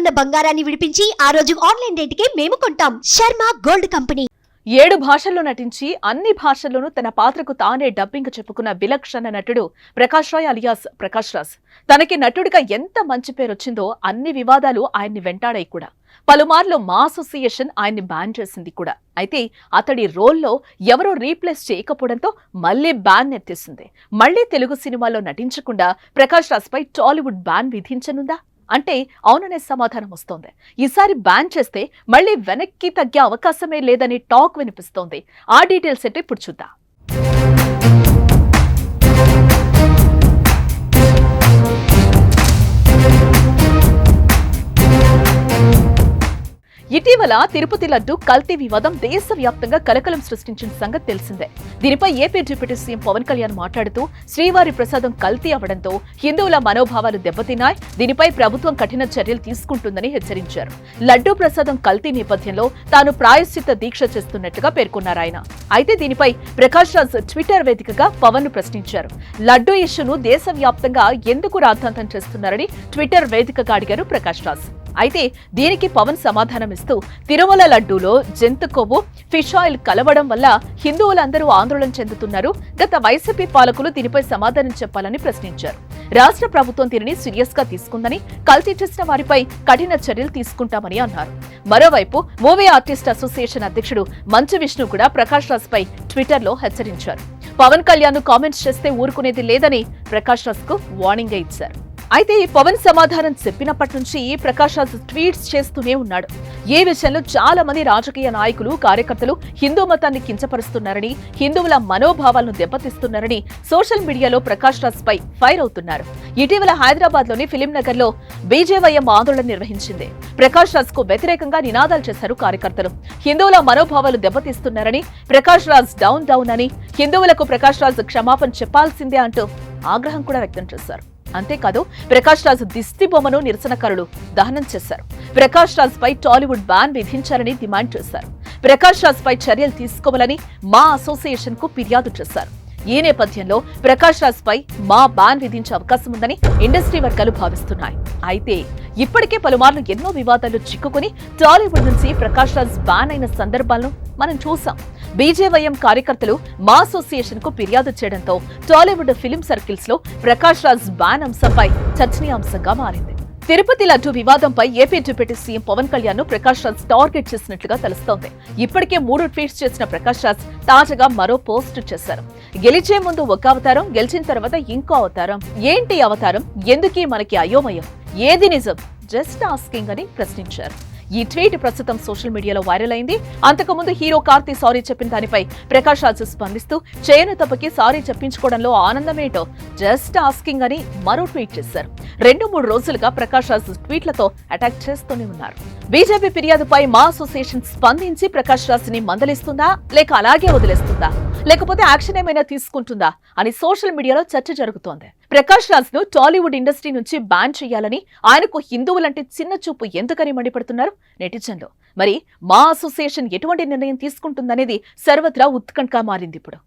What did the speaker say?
ఉన్న బంగారాన్ని విడిపించి ఆ రోజు ఆన్లైన్ రేటుకే మేము కొంటాం. Sharma gold company. 7 భాషల్లో నటించి అన్ని భాషల్లోనూ తన పాత్రకు తానే డబ్బింగ్ చెప్పుకున్న విలక్షణ నటుడు ప్రకాష్ రాయ్ అలియాస్ ప్రకాష్ రాజ్. తనకి నటుడిగా ఎంత మంచి పేరు వచ్చిందో అన్ని వివాదాలు ఆయన్ని వెంటాడాయి కూడా. పలుమార్లు మా అసోసియేషన్ ఆయన్ని బ్యాన్ చేసింది కూడా. అయితే అతడి రోల్లో ఎవరో రీప్లేస్ చేయకపోవడంతో మళ్లీ బ్యాన్ ఎత్తేసింది. మళ్లీ తెలుగు సినిమాలో నటించకుండా ప్రకాష్ రాజ్ పై టాలీవుడ్ బ్యాన్ విధించనుందా అంటే అవుననే సమాధానం వస్తోంది. ఈసారి బ్యాన్ చేస్తే మళ్లీ వెనక్కి తగ్గే అవకాశమే లేదని టాక్ వినిపిస్తోంది. ఆ డీటెయిల్స్ ఏంటో ఇప్పుడు చూద్దాం. ఇటీవల తిరుపతి లడ్డు కల్తీ వివాదం దేశవ్యాప్తంగా కలకలం సృష్టించిన సంగతి తెలిసిందే. దీనిపై AP deputy CM Pawan Kalyan మాట్లాడుతూ శ్రీవారి ప్రసాదం కల్తీ అవడంతో హిందువుల మనోభావాలు దెబ్బతిన్నాయి, దీనిపై ప్రభుత్వం కఠిన చర్యలు తీసుకుంటుందని హెచ్చరించారు. లడ్డూ ప్రసాదం కల్తీ నేపథ్యంలో తాను ప్రాయశ్చిత్త దీక్ష చేస్తున్నట్లుగా పేర్కొన్నారు ఆయన. అయితే దీనిపై ప్రకాష్ రాజ్ ట్విట్టర్ వేదికగా పవన్ ను ప్రశ్నించారు. లడ్డూ ఇష్యూను దేశవ్యాప్తంగా ఎందుకు రాద్ధాంతం చేస్తున్నారని ట్విట్టర్ వేదికగా అడిగారు ప్రకాష్ రాజ్. అయితే దీనికి పవన్ సమాధానమిస్తూ తిరుమల లడ్డూలో జంతు కొవ్వు, ఫిష్ ఆయిల్ కలవడం వల్ల హిందువులందరూ ఆందోళన చెందుతున్నారు. గత వైసీపీ పాలకులు దీనిపై సమాధానం చెప్పాలని ప్రశ్నించారు. రాష్ట్ర ప్రభుత్వం దీనిని సీరియస్ గా తీసుకుందని, కల్తీ చేసిన వారిపై కఠిన చర్యలు తీసుకుంటామని అన్నారు. మరోవైపు మూవీ ఆర్టిస్ట్ అసోసియేషన్ అధ్యక్షుడు మంచు విష్ణు కూడా ప్రకాష్ రాజ్ పై ట్విట్టర్ లో హెచ్చరించారు. పవన్ కళ్యాణ్ ను కామెంట్స్ చేస్తే ఊరుకునేది లేదని ప్రకాష్ రాజ్ కు వార్నింగ్ ఇచ్చారు. అయితే పవన్ సమాధానం చెప్పినప్పటి నుంచి ప్రకాష్ రాజ్ ట్వీట్స్ చేస్తూనే ఉన్నాడు. ఏ విషయంలో చాలా మంది రాజకీయ నాయకులు, కార్యకర్తలు హిందూ మతాన్ని కించపరుస్తున్నారని, హిందువుల మనోభావాలను దెబ్బతీస్తున్నారని సోషల్ మీడియాలో ప్రకాష్ రాజ్ పై ఫైర్ అవుతున్నారు. ఇటీవల హైదరాబాద్ లోని ఫిలిం నగర్ లో బీజేవైఎం ఆందోళన నిర్వహించింది. ప్రకాష్ రాజ్ కు వ్యతిరేకంగా నినాదాలు చేశారు కార్యకర్తలు. హిందువుల మనోభావాలు దెబ్బతీస్తున్నారని, ప్రకాష్ రాజ్ డౌన్ అని, హిందువులకు ప్రకాష్ రాజ్ క్షమాపణ చెప్పాల్సిందే అంటూ ఆగ్రహం కూడా వ్యక్తం చేశారు. అంతేకాదు ప్రకాష్ రాజ్ దిష్టి బొమ్మను నిరసనకారులు దహనం చేశారు. ప్రకాష్ రాజ్ పై టాలీవుడ్ బ్యాన్ విధించాలని డిమాండ్ చేశారు. ప్రకాష్ రాజ్ పై చర్యలు తీసుకోవాలని మా అసోసియేషన్ కు ఫిర్యాదు చేశారు. ఈ నేపథ్యంలో ప్రకాష్ రాజ్ పై మా బ్యాన్ విధించే అవకాశం ఉందని ఇండస్ట్రీ వర్గాలు భావిస్తున్నాయి. అయితే ఇప్పటికే పలుమార్లు ఎన్నో వివాదాలు చిక్కుకుని టాలీవుడ్ నుంచి ప్రకాష్ రాజ్ బ్యాన్ అయిన సందర్భాలను మనం చూసాం. బీజేవైఎం కార్యకర్తలు మా అసోసియేషన్ కు ఫిర్యాదు చేయడంతో టాలీవుడ్ ఫిలిం సర్కిల్స్ లో ప్రకాష్ రాజ్ బ్యాన్ అంశంపై చర్చనీయాంశంగా మారింది. తిరుపతి లడ్డు వివాదంపై AP deputy CM Pawan Kalyan ను ప్రకాష్ రాజ్ టార్గెట్ చేసినట్లుగా తెలుస్తోంది. ఇప్పటికే 3 ట్వీట్స్ చేసిన ప్రకాష్ రాజ్ తాజాగా మరో పోస్ట్ చేశారు. గెలిచే ముందు ఒక అవతారం, గెలిచిన తర్వాత ఇంకో అవతారం. ఏంటి అవతారం? ఎందుకీ మనకి అయోమయం? ఏది నిజం? జస్ట్ ఆస్కింగ్ అని ప్రశ్నించారు. ఈ ట్వీట్ ప్రస్తుతం సోషల్ మీడియాలో వైరల్ అయింది. అంతకుముందు హీరో కార్తీ సారీ చెప్పిన దానిపై ప్రకాష్ రాజ్ స్పందిస్తూ చేయని తప్పకి సారీ చెప్పించుకోవడంలో ఆనందమేటో జస్ట్ ఆస్కింగ్ అని మరో ట్వీట్ చేశారు. 2-3 రోజులుగా ప్రకాష్ రాజ్ ట్వీట్లతో అటాక్ చేస్తూనే ఉన్నారు. బీజేపీ ఫిర్యాదుపై మా అసోసియేషన్ స్పందించి ప్రకాష్ రాజ్ ని మందలిస్తుందా, లేక అలాగే వదిలేస్తుందా, లేకపోతే యాక్షన్ ఏమైనా తీసుకుంటుందా అని సోషల్ మీడియాలో చర్చ జరుగుతోంది. ప్రకాష్ రాజ్ ను టాలీవుడ్ ఇండస్ట్రీ నుంచి బ్యాన్ చేయాలని, ఆయనకు హిందువులంటే చిన్న చూపు ఎందుకని మండిపడుతున్నారు నెటిజన్లు. మరి మా అసోసియేషన్ ఎటువంటి నిర్ణయం తీసుకుంటుందనేది సర్వత్రా ఉత్కంఠగా మారింది ఇప్పుడు.